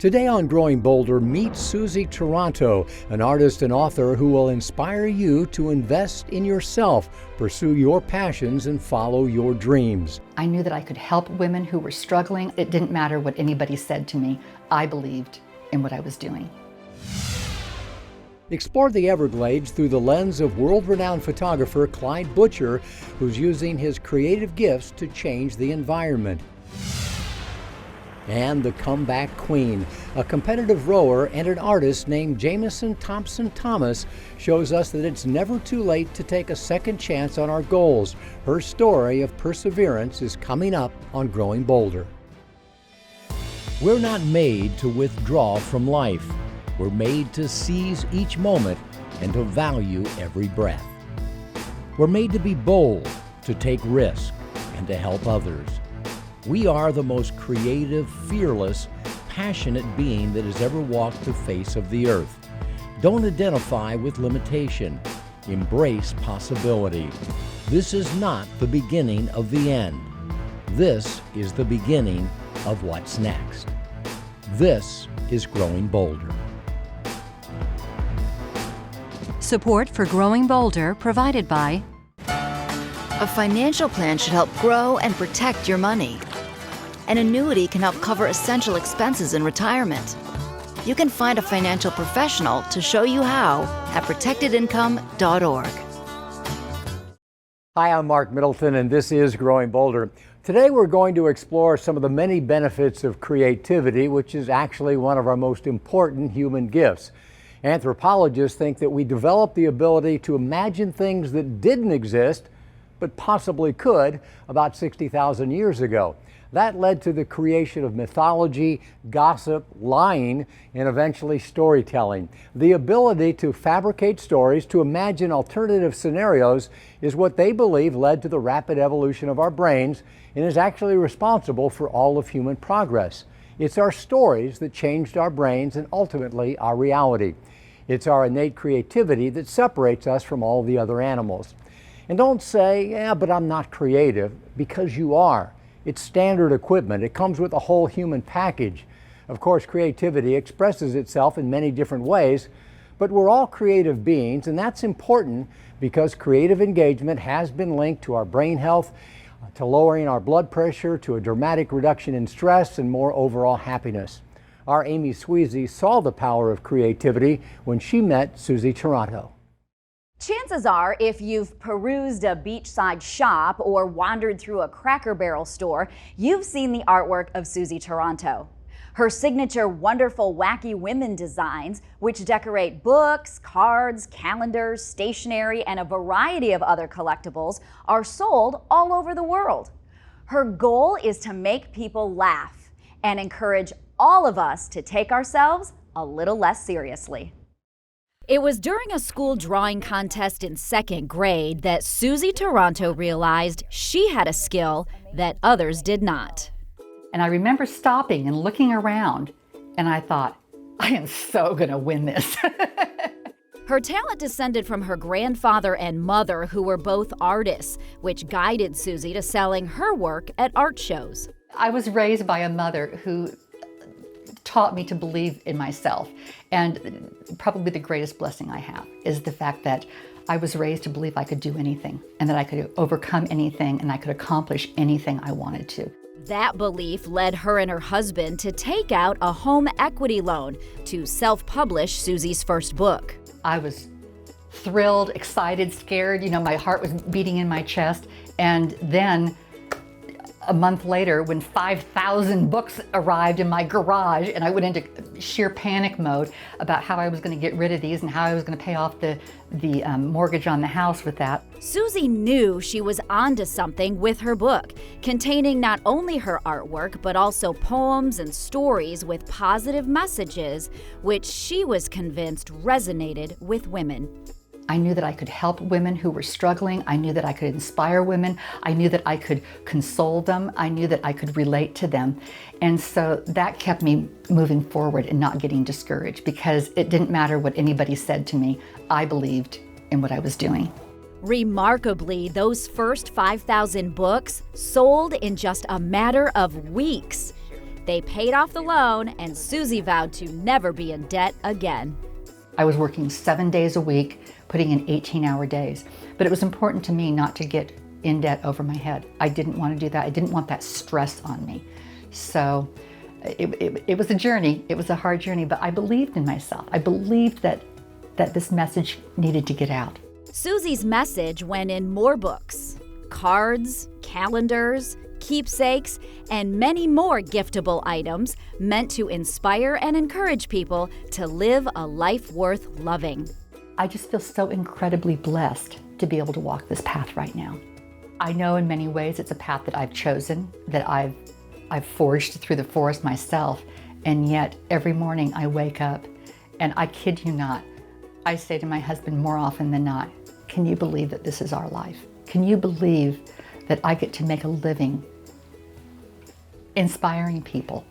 Today on Growing Bolder, meet Suzy Toronto, an artist and author who will inspire you to invest in yourself, pursue your passions, and follow your dreams. I knew that I could help women who were struggling. It didn't matter what anybody said to me. I believed in what I was doing. Explore the Everglades through the lens of world-renowned photographer Clyde Butcher, who's using his creative gifts to change the environment. And the comeback queen, a competitive rower and an artist named Jamieson Thomas, shows us that it's never too late to take a second chance on our goals. Her story of perseverance is coming up on Growing Bolder. We're not made to withdraw from life. We're made to seize each moment and to value every breath. We're made to be bold, to take risks, and to help others. We are the most creative, fearless, passionate being that has ever walked the face of the earth. Don't identify with limitation. Embrace possibility. This is not the beginning of the end. This is the beginning of what's next. This is Growing Bolder. Support for Growing Bolder provided by A financial plan should help grow and protect your money. An annuity can help cover essential expenses in retirement. You can find a financial professional to show you how at protectedincome.org. Hi, I'm Mark Middleton, and this is Growing Bolder. Today we're going to explore some of the many benefits of creativity, which is actually one of our most important human gifts. Anthropologists think that we develop the ability to imagine things that didn't exist, but possibly could, about 60,000 years ago. That led to the creation of mythology, gossip, lying, and eventually storytelling. The ability to fabricate stories, to imagine alternative scenarios, is what they believe led to the rapid evolution of our brains and is actually responsible for all of human progress. It's our stories that changed our brains and ultimately our reality. It's our innate creativity that separates us from all the other animals. And don't say, yeah, but I'm not creative, because you are. It's standard equipment. It comes with a whole human package. Of course, creativity expresses itself in many different ways, but we're all creative beings, and that's important because creative engagement has been linked to our brain health, to lowering our blood pressure, to a dramatic reduction in stress, and more overall happiness. Our Amy Sweezy saw the power of creativity when she met Suzy Toronto. Chances are, if you've perused a beachside shop or wandered through a Cracker Barrel store, you've seen the artwork of Suzy Toronto. Her signature wonderful wacky women designs, which decorate books, cards, calendars, stationery, and a variety of other collectibles, are sold all over the world. Her goal is to make people laugh and encourage all of us to take ourselves a little less seriously. It was during a school drawing contest in second grade that Suzy Toronto realized she had a skill that others did not. And I remember stopping and looking around, and I thought, I am so gonna win this. Her talent descended from her grandfather and mother, who were both artists, which guided Suzy to selling her work at art shows. I was raised by a mother who taught me to believe in myself. And probably the greatest blessing I have is the fact that I was raised to believe I could do anything and that I could overcome anything and I could accomplish anything I wanted to. That belief led her and her husband to take out a home equity loan to self-publish Suzy's first book. I was thrilled, excited, scared. You know, my heart was beating in my chest. And then a month later, when 5,000 books arrived in my garage and I went into sheer panic mode about how I was going to get rid of these and how I was going to pay off the mortgage on the house with that. Suzy knew she was onto something with her book, containing not only her artwork, but also poems and stories with positive messages, which she was convinced resonated with women. I knew that I could help women who were struggling. I knew that I could inspire women. I knew that I could console them. I knew that I could relate to them. And so that kept me moving forward and not getting discouraged, because it didn't matter what anybody said to me. I believed in what I was doing. Remarkably, those first 5,000 books sold in just a matter of weeks. They paid off the loan, and Suzy vowed to never be in debt again. I was working 7 days a week, putting in 18-hour days. But it was important to me not to get in debt over my head. I didn't want to do that. I didn't want that stress on me. So it was a journey. It was a hard journey, but I believed in myself. I believed that this message needed to get out. Suzy's message went in more books, cards, calendars, keepsakes, and many more giftable items meant to inspire and encourage people to live a life worth loving. I just feel so incredibly blessed to be able to walk this path right now. I know in many ways it's a path that I've chosen, that I've forged through the forest myself, and yet every morning I wake up and I kid you not, I say to my husband more often than not, can you believe that this is our life? Can you believe that I get to make a living inspiring people?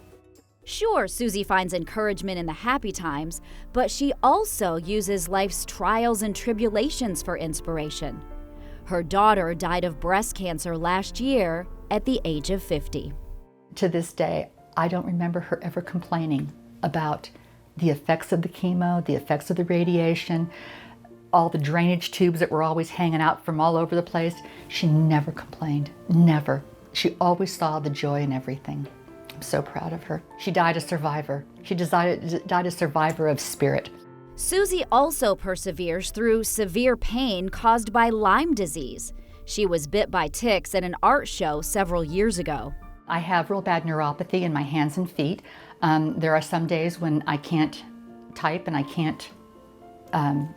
Sure, Suzy finds encouragement in the happy times, but she also uses life's trials and tribulations for inspiration. Her daughter died of breast cancer last year at the age of 50. To this day, I don't remember her ever complaining about the effects of the chemo, the effects of the radiation, all the drainage tubes that were always hanging out from all over the place. She never complained, never. She always saw the joy in everything. I'm so proud of her. She died a survivor. She died a survivor of spirit. Suzy also perseveres through severe pain caused by Lyme disease. She was bit by ticks at an art show several years ago. I have real bad neuropathy in my hands and feet. There are some days when I can't type and I can't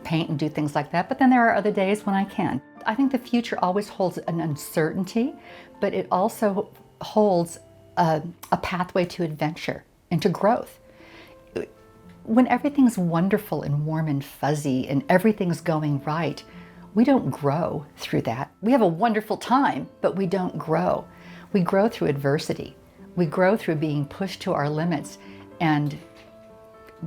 paint and do things like that, but then there are other days when I can. I think the future always holds an uncertainty, but it also holds a pathway to adventure and to growth. When everything's wonderful and warm and fuzzy and everything's going right, we don't grow through that. We have a wonderful time, but we don't grow. We grow through adversity. We grow through being pushed to our limits and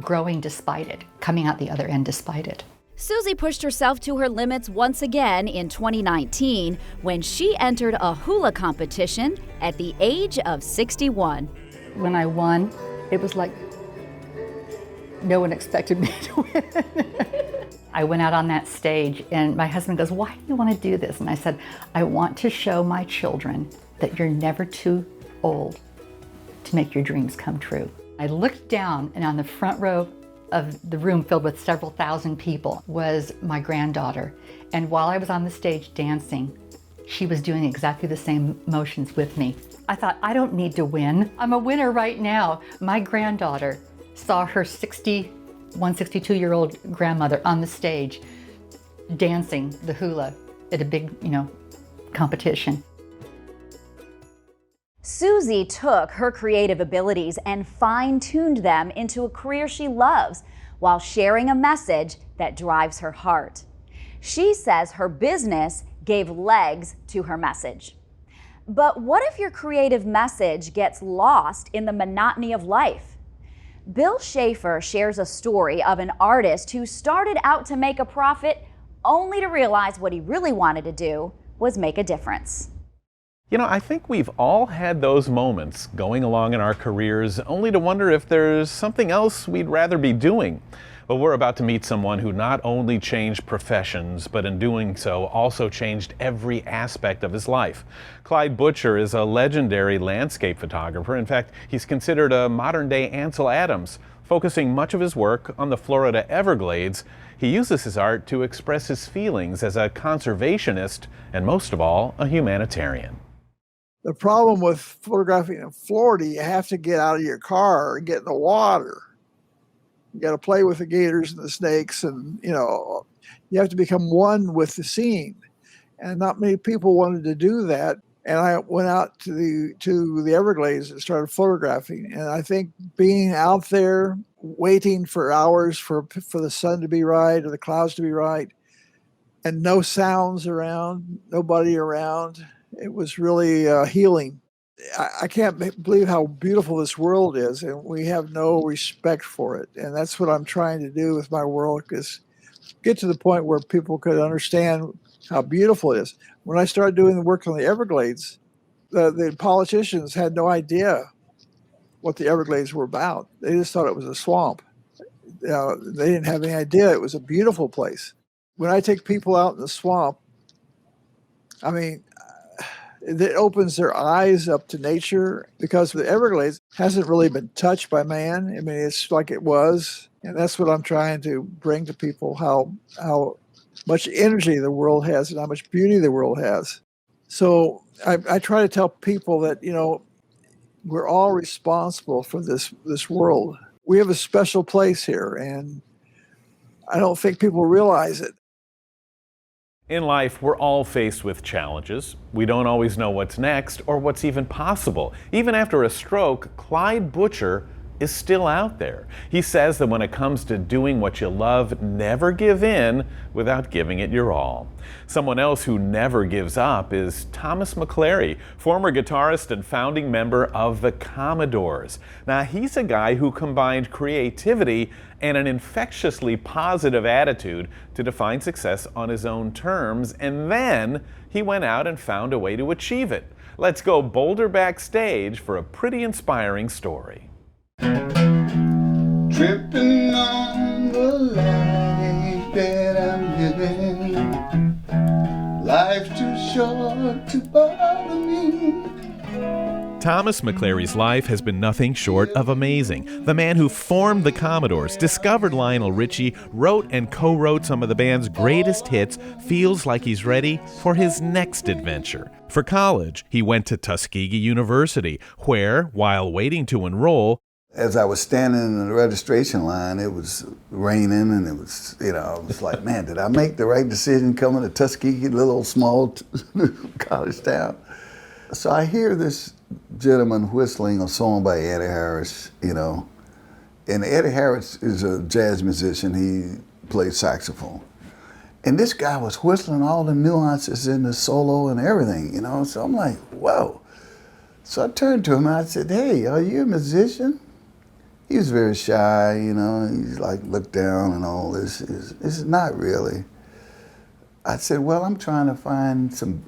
growing despite it, coming out the other end despite it. Suzy pushed herself to her limits once again in 2019 when she entered a hula competition at the age of 61. When I won, it was like no one expected me to win. I went out on that stage and my husband goes, "Why do you want to do this?" And I said, "I want to show my children that you're never too old to make your dreams come true." I looked down and on the front row of the room filled with several thousand people was my granddaughter. And while I was on the stage dancing, she was doing exactly the same motions with me. I thought, I don't need to win. I'm a winner right now. My granddaughter saw her 62-year-old grandmother on the stage dancing the hula at a big, competition. Suzy took her creative abilities and fine-tuned them into a career she loves while sharing a message that drives her heart. She says her business gave legs to her message. But what if your creative message gets lost in the monotony of life? Bill Schaefer shares a story of an artist who started out to make a profit only to realize what he really wanted to do was make a difference. You know, I think we've all had those moments going along in our careers only to wonder if there's something else we'd rather be doing. But we're about to meet someone who not only changed professions, but in doing so also changed every aspect of his life. Clyde Butcher is a legendary landscape photographer. In fact, he's considered a modern-day Ansel Adams. Focusing much of his work on the Florida Everglades, he uses his art to express his feelings as a conservationist and, most of all, a humanitarian. The problem with photographing in Florida, you have to get out of your car and get in the water. You got to play with the gators and the snakes, and you have to become one with the scene. And not many people wanted to do that. And I went out to the Everglades and started photographing. And I think being out there, waiting for hours for the sun to be right or the clouds to be right, and no sounds around, nobody around, it was really healing. I can't believe how beautiful this world is, and we have no respect for it. And that's what I'm trying to do with my work, is get to the point where people could understand how beautiful it is. When I started doing the work on the Everglades, the politicians had no idea what the Everglades were about. They just thought it was a swamp. They didn't have any idea it was a beautiful place. When I take people out in the swamp, I mean, it opens their eyes up to nature, because the Everglades hasn't really been touched by man. I mean, it's like it was. And that's what I'm trying to bring to people, how much energy the world has and how much beauty the world has. So I try to tell people that, we're all responsible for this world. We have a special place here, and I don't think people realize it. In life, we're all faced with challenges. We don't always know what's next or what's even possible. Even after a stroke, Clyde Butcher is still out there. He says that when it comes to doing what you love, never give in without giving it your all. Someone else who never gives up is Thomas McClary, former guitarist and founding member of the Commodores. Now, he's a guy who combined creativity and an infectiously positive attitude to define success on his own terms, and then he went out and found a way to achieve it. Let's go Boulder backstage for a pretty inspiring story. Tripping on the life that I'm living, life's too short to bother me. Thomas McClary's life has been nothing short of amazing. The man who formed the Commodores, discovered Lionel Richie, wrote and co-wrote some of the band's greatest hits, feels like he's ready for his next adventure. For college, he went to Tuskegee University, where, while waiting to enroll, As I was standing in the registration line, it was raining, and it was, I was like, man, did I make the right decision coming to Tuskegee, little small college town? So I hear this gentleman whistling a song by Eddie Harris, and Eddie Harris is a jazz musician. He plays saxophone. And this guy was whistling all the nuances in the solo and everything, So I'm like, whoa. So I turned to him and I said, hey, are you a musician? He was very shy, he's like, looked down and all this. This is not really. I said, well, I'm trying to find some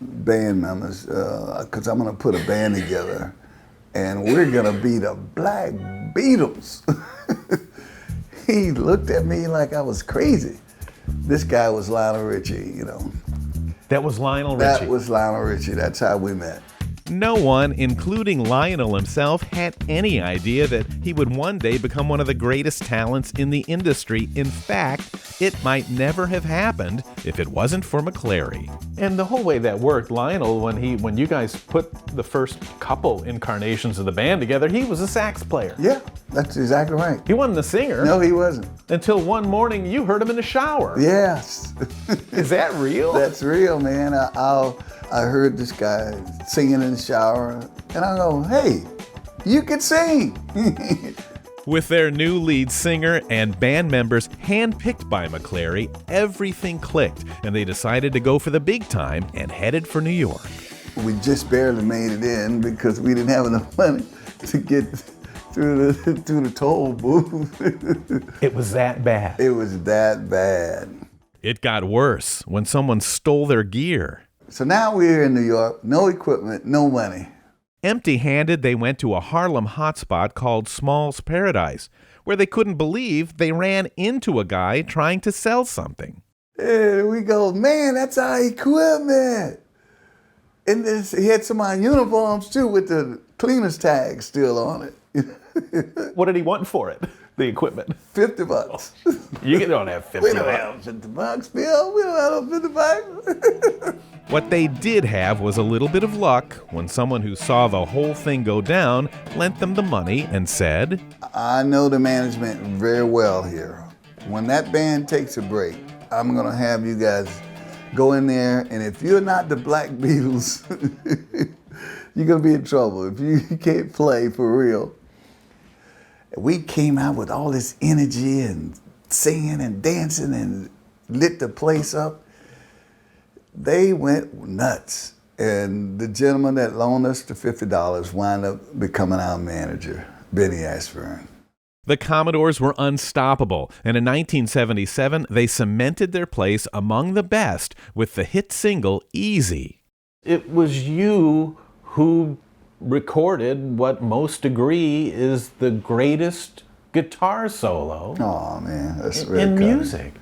band members, because I'm gonna put a band together, and we're gonna be the Black Beatles. He looked at me like I was crazy. This guy was Lionel Richie, that was Lionel Richie. That was Lionel Richie, that's how we met. No one, including Lionel himself, had any idea that he would one day become one of the greatest talents in the industry. In fact, it might never have happened if it wasn't for McClary. And the whole way that worked, Lionel, when you guys put the first couple incarnations of the band together, he was a sax player. Yeah, that's exactly right. He wasn't the singer. No, he wasn't. Until one morning you heard him in the shower. Yes. Is that real? That's real, man. I heard this guy singing in the shower, and I go, hey, you can sing. With their new lead singer and band members handpicked by McClary, everything clicked, and they decided to go for the big time and headed for New York. We just barely made it in because we didn't have enough money to get through the toll booth. It was that bad. It was that bad. It got worse when someone stole their gear. So now we're in New York, no equipment, no money. Empty-handed, they went to a Harlem hotspot called Small's Paradise, where they couldn't believe they ran into a guy trying to sell something. And we go, man, that's our equipment. And he had some of our uniforms too with the cleaner's tag still on it. What did he want for it? The equipment? $50. You don't have 50 We don't have $50, Bill. We don't have $50. What they did have was a little bit of luck when someone who saw the whole thing go down lent them the money and said, I know the management very well here. When that band takes a break, I'm going to have you guys go in there, and if you're not the Black Beatles, you're going to be in trouble if you can't play for real. We came out with all this energy and singing and dancing and lit the place up. They went nuts. And the gentleman that loaned us the $50 wound up becoming our manager, Benny Ashburn. The Commodores were unstoppable, and in 1977, they cemented their place among the best with the hit single, Easy. It was you who recorded what most agree is the greatest guitar solo Man, that's really in music.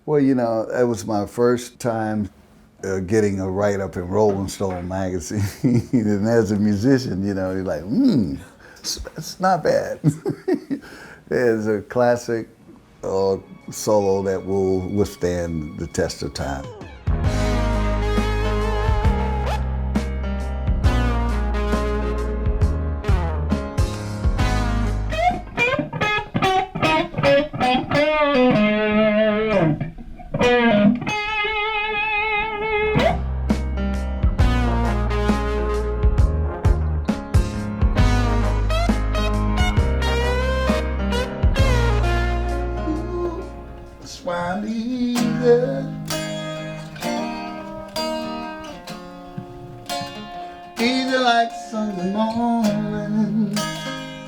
Well, you know, that was my first time getting a write-up in Rolling Stone magazine. And as a musician, you know, you're like, it's not bad. It's a classic solo that will withstand the test of time.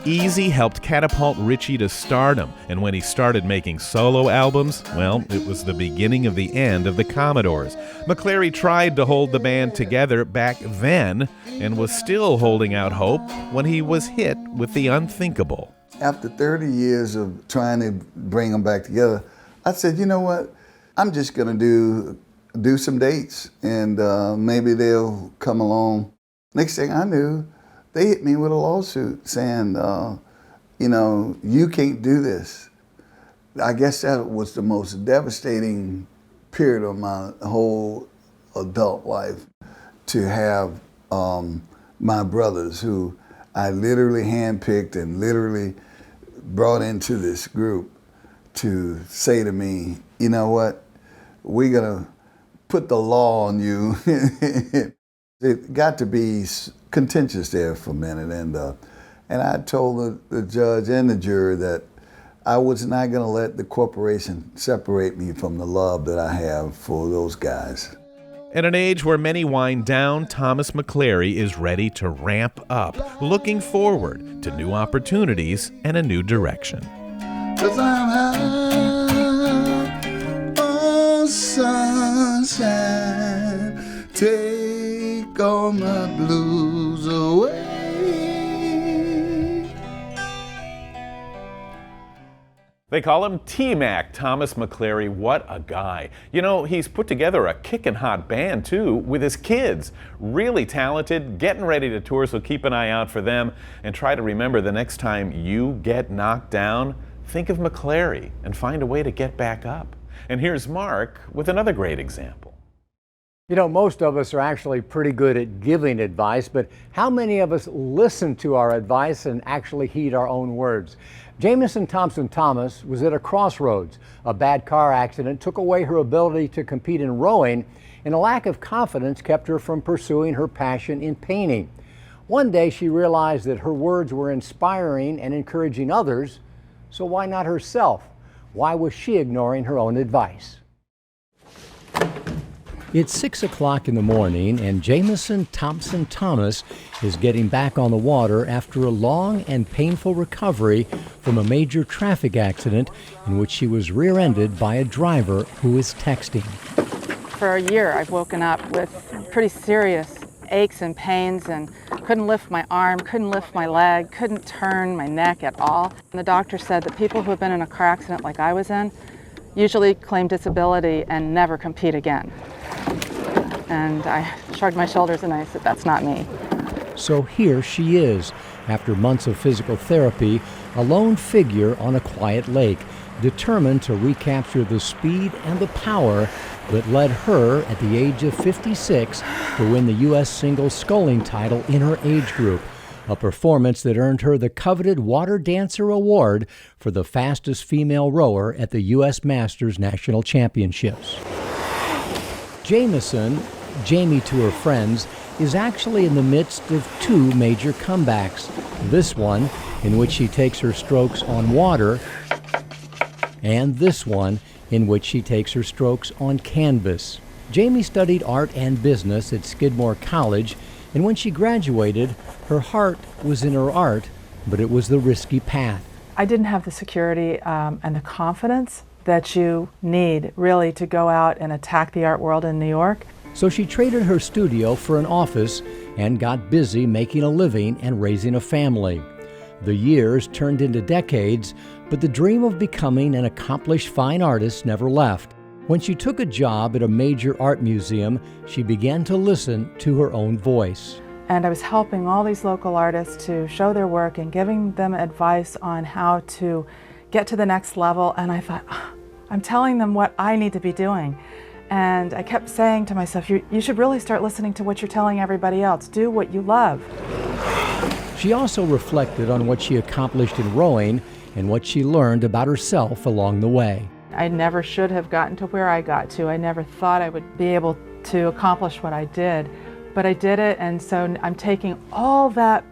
Easy helped catapult Ritchie to stardom, and when he started making solo albums, well, it was the beginning of the end of the Commodores. McClary tried to hold the band together back then, and was still holding out hope when he was hit with the unthinkable. After 30 years of trying to bring them back together, I said, you know what, I'm just gonna do some dates, and maybe they'll come along. Next thing I knew, they hit me with a lawsuit saying, you know, you can't do this. I guess that was the most devastating period of my whole adult life, to have my brothers, who I literally handpicked and literally brought into this group, to say to me, you know what, we're gonna put the law on you. It got to be contentious there for a minute, and I told the judge and the jury that I was not going to let the corporation separate me from the love that I have for those guys. At an age where many wind down, Thomas McClary is ready to ramp up, looking forward to new opportunities and a new direction. 'Cause I'm high on sunshine, take all my blues away. They call him T-Mac, Thomas McClary. What a guy. You know, he's put together a kickin' hot band, too, with his kids. Really talented, getting ready to tour, so keep an eye out for them. And try to remember, the next time you get knocked down, think of McClary and find a way to get back up. And here's Mark with another great example. You know, most of us are actually pretty good at giving advice, but how many of us listen to our advice and actually heed our own words? Jamieson Thomas was at a crossroads. A bad car accident took away her ability to compete in rowing, and a lack of confidence kept her from pursuing her passion in painting. One day she realized that her words were inspiring and encouraging others, so why not herself? Why was she ignoring her own advice? It's 6 o'clock in the morning, and Jamieson Thomas is getting back on the water after a long and painful recovery from a major traffic accident in which she was rear-ended by a driver who was texting. For a year, I've woken up with pretty serious aches and pains, and couldn't lift my arm, couldn't lift my leg, couldn't turn my neck at all. And the doctor said that people who have been in a car accident like I was in usually claim disability and never compete again. And I shrugged my shoulders and I said, that's not me. So here she is, after months of physical therapy, a lone figure on a quiet lake, determined to recapture the speed and the power that led her, at the age of 56, to win the U.S. singles sculling title in her age group, a performance that earned her the coveted Water Dancer Award for the fastest female rower at the U.S. Masters National Championships. Jamieson, Jamie to her friends, is actually in the midst of two major comebacks. This one, in which she takes her strokes on water, and this one, in which she takes her strokes on canvas. Jamie studied art and business at Skidmore College, and when she graduated, her heart was in her art, but it was the risky path. I didn't have the security and the confidence that you need really to go out and attack the art world in New York. So she traded her studio for an office and got busy making a living and raising a family. The years turned into decades, but the dream of becoming an accomplished fine artist never left. When she took a job at a major art museum, she began to listen to her own voice. And I was helping all these local artists to show their work and giving them advice on how to get to the next level. And I thought, I'm telling them what I need to be doing. And I kept saying to myself, you should really start listening to what you're telling everybody else. Do what you love. She also reflected on what she accomplished in rowing and what she learned about herself along the way. I never should have gotten to where I got to. I never thought I would be able to accomplish what I did, but I did it, and so I'm taking all that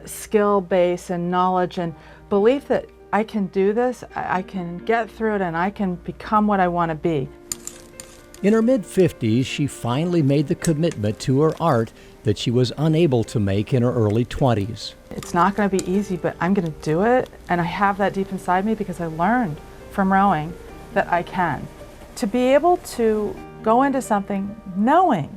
skill base and knowledge and belief that I can do this, I can get through it, and I can become what I want to be. In her mid-50s, she finally made the commitment to her art that she was unable to make in her early 20s. It's not going to be easy, but I'm going to do it, and I have that deep inside me because I learned from rowing that I can. To be able to go into something knowing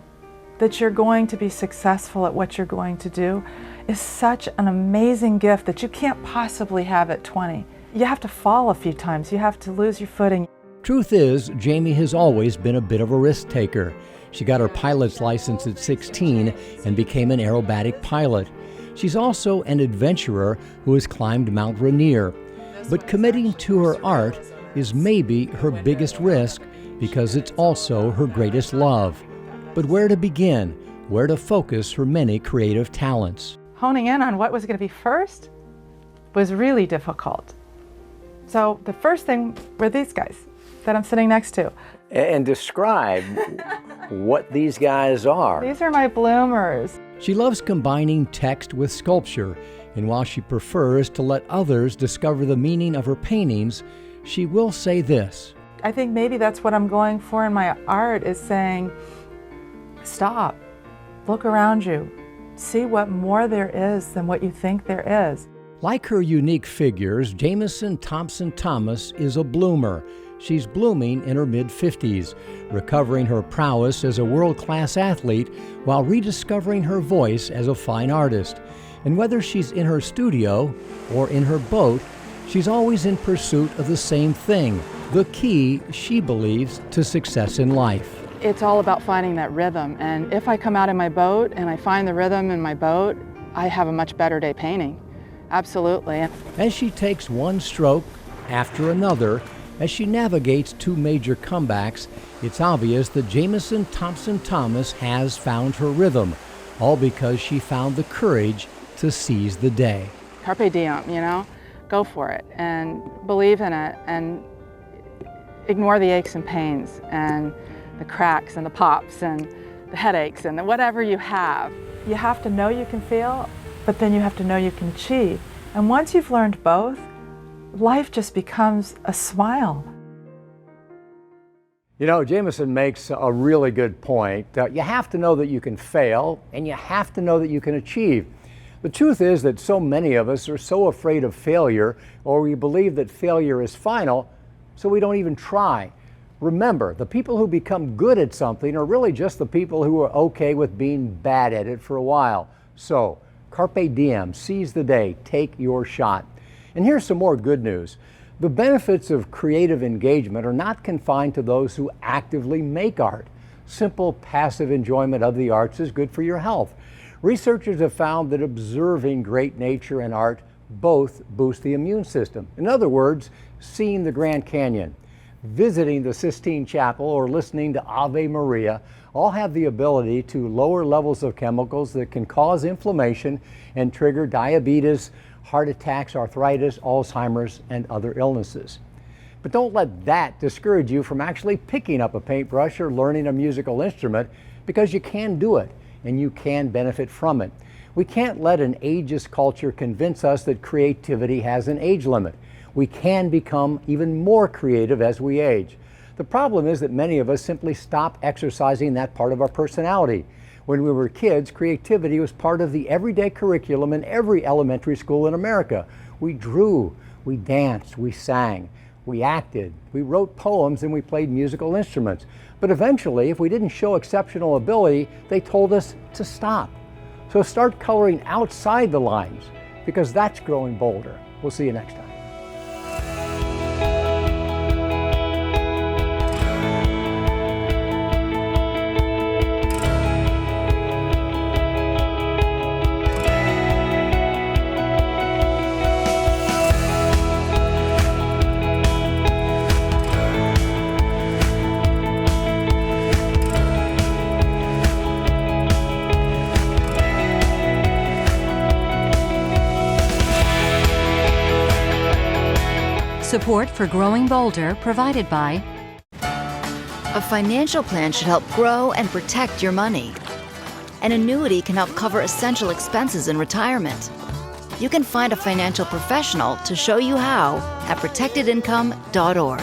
that you're going to be successful at what you're going to do is such an amazing gift that you can't possibly have at 20. You have to fall a few times, you have to lose your footing. Truth is, Jamie has always been a bit of a risk taker. She got her pilot's license at 16 and became an aerobatic pilot. She's also an adventurer who has climbed Mount Rainier. But committing to her art is maybe her biggest risk because it's also her greatest love. But where to begin? Where to focus her many creative talents? Honing in on what was going to be first was really difficult. So the first thing were these guys that I'm sitting next to. And describe what these guys are. These are my bloomers. She loves combining text with sculpture, and while she prefers to let others discover the meaning of her paintings, she will say this. I think maybe that's what I'm going for in my art, is saying, stop, look around you, see what more there is than what you think there is. Like her unique figures, Jamieson Thomas is a bloomer. She's blooming in her mid-50s, recovering her prowess as a world-class athlete while rediscovering her voice as a fine artist. And whether she's in her studio or in her boat, she's always in pursuit of the same thing, the key, she believes, to success in life. It's all about finding that rhythm, and if I come out in my boat and I find the rhythm in my boat, I have a much better day painting. Absolutely. As she takes one stroke after another, as she navigates two major comebacks, it's obvious that Jamieson Thomas has found her rhythm, all because she found the courage to seize the day. Carpe diem, you know, go for it and believe in it and ignore the aches and pains and the cracks and the pops and the headaches and whatever you have. You have to know you can fail, but then you have to know you can achieve. And once you've learned both, life just becomes a smile. You know, Jamieson makes a really good point. You have to know that you can fail, and you have to know that you can achieve. The truth is that so many of us are so afraid of failure, or we believe that failure is final, so we don't even try. Remember, the people who become good at something are really just the people who are okay with being bad at it for a while. So, carpe diem, seize the day, take your shot. And here's some more good news. The benefits of creative engagement are not confined to those who actively make art. Simple, passive enjoyment of the arts is good for your health. Researchers have found that observing great nature and art both boost the immune system. In other words, seeing the Grand Canyon, visiting the Sistine Chapel, or listening to Ave Maria all have the ability to lower levels of chemicals that can cause inflammation and trigger diabetes, heart attacks, arthritis, Alzheimer's, and other illnesses. But don't let that discourage you from actually picking up a paintbrush or learning a musical instrument, because you can do it and you can benefit from it. We can't let an ageist culture convince us that creativity has an age limit. We can become even more creative as we age. The problem is that many of us simply stop exercising that part of our personality. When we were kids, creativity was part of the everyday curriculum in every elementary school in America. We drew, we danced, we sang. We acted, we wrote poems, and we played musical instruments. But eventually, if we didn't show exceptional ability, they told us to stop. So start coloring outside the lines, because that's growing bolder. We'll see you next time. Support for Growing Bolder provided by A financial plan should help grow and protect your money. An annuity can help cover essential expenses in retirement. You can find a financial professional to show you how at protectedincome.org.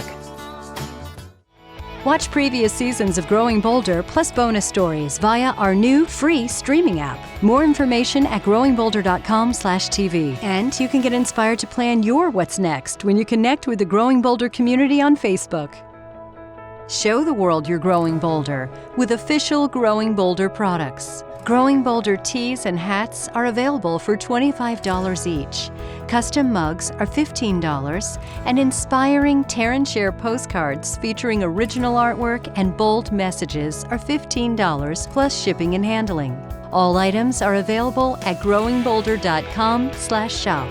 Watch previous seasons of Growing Bolder plus bonus stories via our new free streaming app. More information at growingbolder.com/TV. And you can get inspired to plan your what's next when you connect with the Growing Bolder community on Facebook. Show the world you're growing bolder with official Growing Bolder products. Growing Bolder tees and hats are available for $25 each. Custom mugs are $15, and inspiring Tear and Share postcards featuring original artwork and bold messages are $15 plus shipping and handling. All items are available at growingbolder.com/shop.